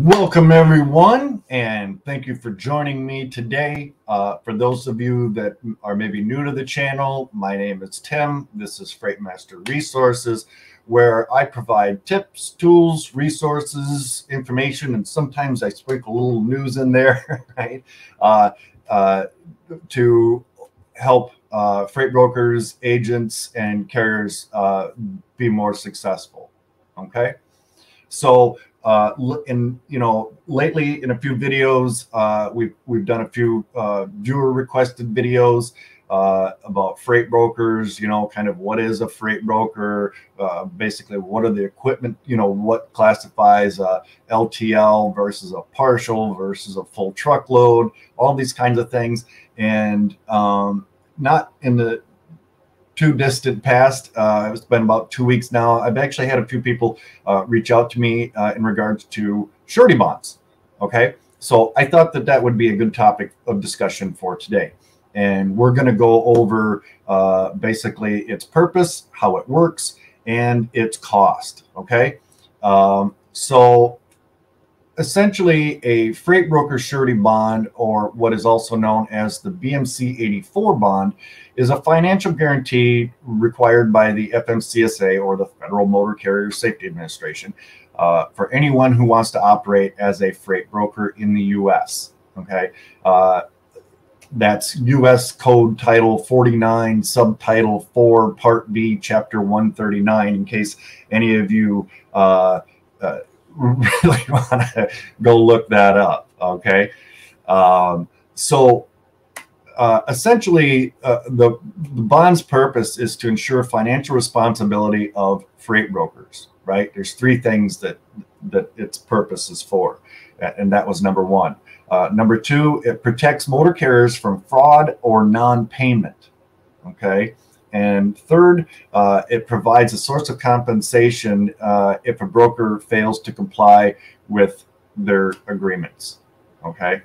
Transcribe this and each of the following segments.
Welcome everyone, and thank you for joining me today. For those of you that are maybe new to the channel, my name is Tim. This is Freight Master Resources, where I provide tips, tools, resources, information, and sometimes I sprinkle a little news in there, right? To help freight brokers, agents, and carriers be more successful. Okay, so lately in a few videos, we've done a few viewer requested videos about freight brokers. Kind of what is a freight broker, basically what are the equipment, what classifies LTL versus a partial versus a full truckload, all these kinds of things. And not in the too distant past, it's been about 2 weeks now, I've actually had a few people reach out to me in regards to surety bonds. Okay, so I thought that that would be a good topic of discussion for today, and we're going to go over basically its purpose, how it works, and its cost. Okay, so essentially a freight broker surety bond, or what is also known as the BMC 84 bond, is a financial guarantee required by the FMCSA, or the Federal Motor Carrier Safety Administration, for anyone who wants to operate as a freight broker in the U.S. Okay, that's U.S. Code Title 49, Subtitle IV, Part B, Chapter 139, in case any of you really want to go look that up. Okay, essentially the bond's purpose is to ensure financial responsibility of freight brokers. Right, there's three things that its purpose is for, and that was number one. Number two, it protects motor carriers from fraud or non-payment. Okay, and third, it provides a source of compensation if a broker fails to comply with their agreements. Okay,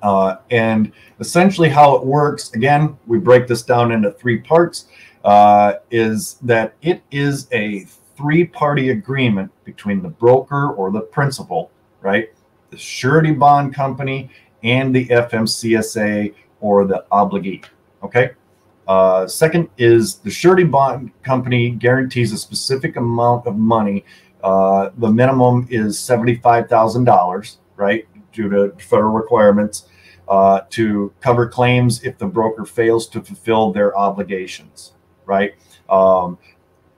and essentially how it works, again, we break this down into three parts, is that it is a three-party agreement between the broker or the principal, right, the surety bond company, and the FMCSA, or the obligee. Okay. Second is the surety bond company guarantees a specific amount of money. The minimum is $75,000, right, due to federal requirements, to cover claims if the broker fails to fulfill their obligations, right?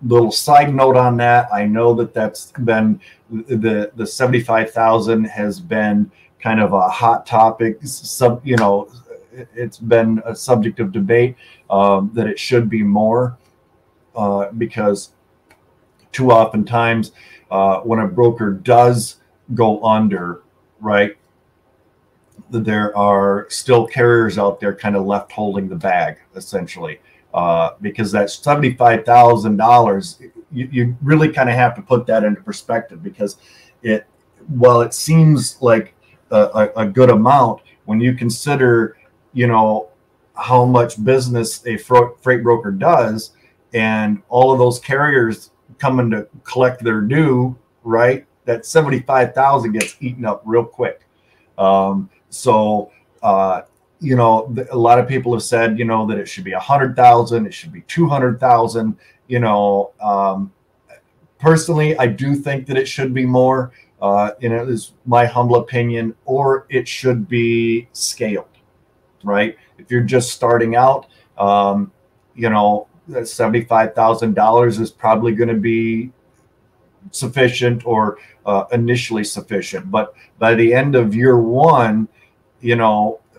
Little side note on that, I know that that's been the 75,000 has been kind of a hot topic. It's been a subject of debate, that it should be more, because too often times when a broker does go under, right, there are still carriers out there kind of left holding the bag, essentially, because that $75,000, you really kind of have to put that into perspective, because while it seems like a good amount, when you consider how much business a freight broker does, and all of those carriers coming to collect their due, right, that 75,000 gets eaten up real quick. A lot of people have said, that it should be 100,000, it should be 200,000. Personally, I do think that it should be more. Is my humble opinion, or it should be scaled. Right, if you're just starting out, $75,000 is probably going to be sufficient, or initially sufficient. But by the end of year one,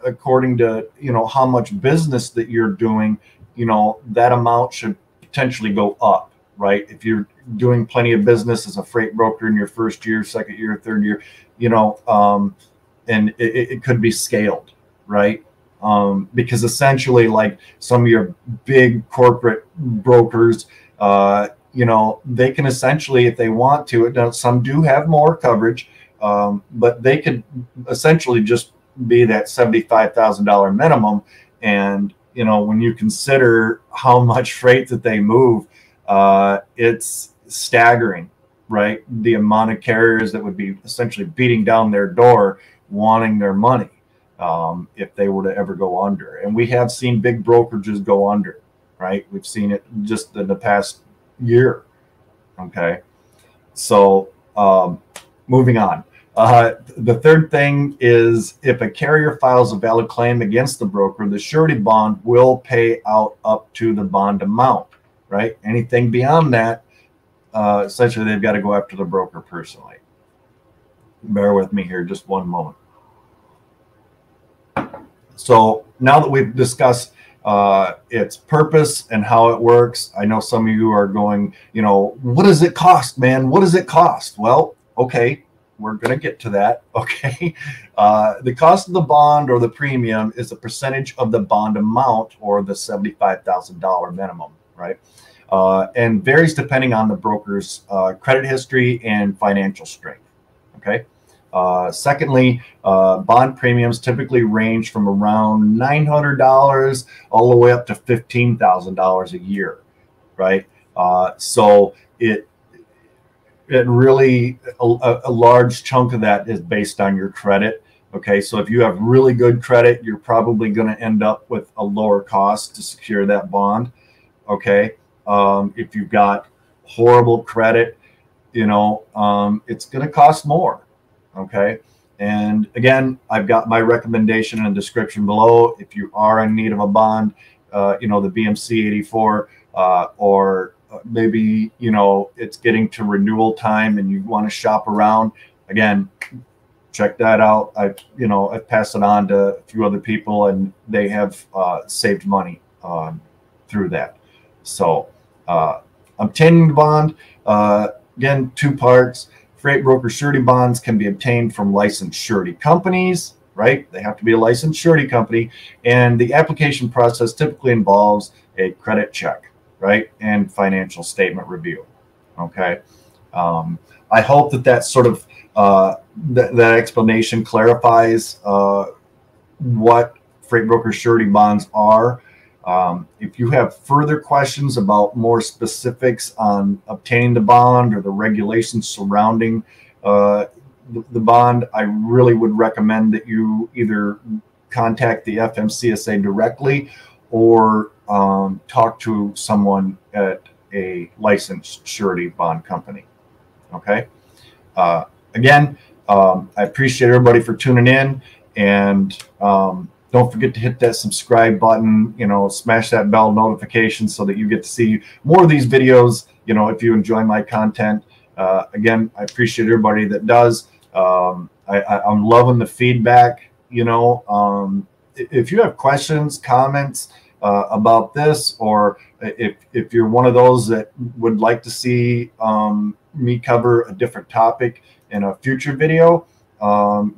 according to how much business that you're doing, that amount should potentially go up. Right, if you're doing plenty of business as a freight broker in your first year, second year, third year, and it could be scaled. Right. Because essentially, like some of your big corporate brokers, they can essentially, if they want to, some do have more coverage, but they could essentially just be that $75,000 minimum. And, when you consider how much freight that they move, it's staggering. right, the amount of carriers that would be essentially beating down their door wanting their money if they were to ever go under. And we have seen big brokerages go under, right? We've seen it just in the past year. Okay, so moving on. The third thing is, if a carrier files a valid claim against the broker, the surety bond will pay out up to the bond amount, right? Anything beyond that, essentially they've got to go after the broker personally. Bear with me here just one moment. So now that we've discussed its purpose and how it works, I know some of you are going, you know, what does it cost, man? What does it cost? Well, okay, we're going to get to that. Okay. The cost of the bond or the premium is a percentage of the bond amount, or the $75,000 minimum, right? And varies depending on the broker's credit history and financial strength. Okay. Secondly, bond premiums typically range from around $900 all the way up to $15,000 a year, right? So it really, a large chunk of that is based on your credit. Okay, so if you have really good credit, you're probably going to end up with a lower cost to secure that bond. Okay, if you've got horrible credit, you know, it's going to cost more. Okay, and again, I've got my recommendation in the description below. If you are in need of a bond, you know, the FMCSA 84, or maybe, you know, it's getting to renewal time and you want to shop around, again, check that out. I've passed it on to a few other people, and they have saved money through that. So obtaining the bond, again, two parts. Freight broker surety bonds can be obtained from licensed surety companies, right? They have to be a licensed surety company, and the application process typically involves a credit check, right, and financial statement review. Okay, I hope that sort of that explanation clarifies what freight broker surety bonds are. If you have further questions about more specifics on obtaining the bond or the regulations surrounding the bond, I really would recommend that you either contact the FMCSA directly or talk to someone at a licensed surety bond company. Okay. Again, I appreciate everybody for tuning in, and don't forget to hit that subscribe button, you know, smash that bell notification so that you get to see more of these videos, you know, if you enjoy my content. Again, I appreciate everybody that does. I'm loving the feedback, you know. If you have questions, comments about this, or if you're one of those that would like to see me cover a different topic in a future video,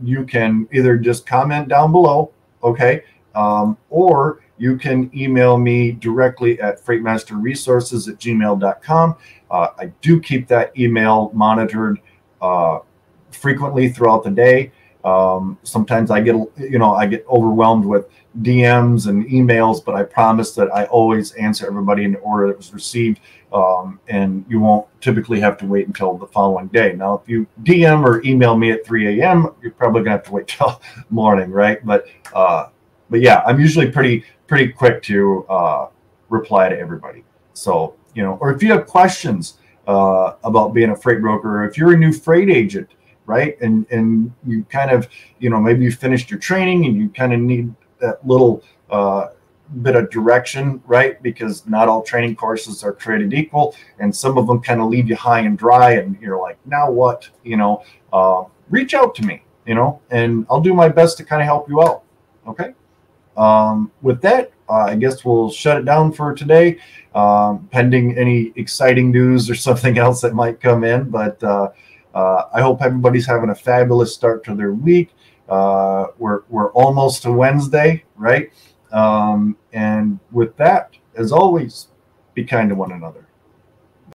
you can either just comment down below, okay, or you can email me directly at freightmasterresources@gmail.com. I do keep that email monitored frequently throughout the day. Sometimes I get overwhelmed with DMs and emails, but I promise that I always answer everybody in the order that was received, and you won't typically have to wait until the following day. Now, if you DM or email me at 3 a.m., you're probably gonna have to wait till morning, right? But yeah, I'm usually pretty quick to reply to everybody. So, you know, or if you have questions about being a freight broker, or if you're a new freight agent, right, and you kind of, you know, maybe you finished your training and you kind of need that little bit of direction, right, because not all training courses are created equal, and some of them kind of leave you high and dry, and you're like, now what, you know, reach out to me, you know, and I'll do my best to kind of help you out. Okay. With that, I guess we'll shut it down for today, pending any exciting news or something else that might come in. But I hope everybody's having a fabulous start to their week. We're almost to Wednesday, right? And with that, as always, be kind to one another.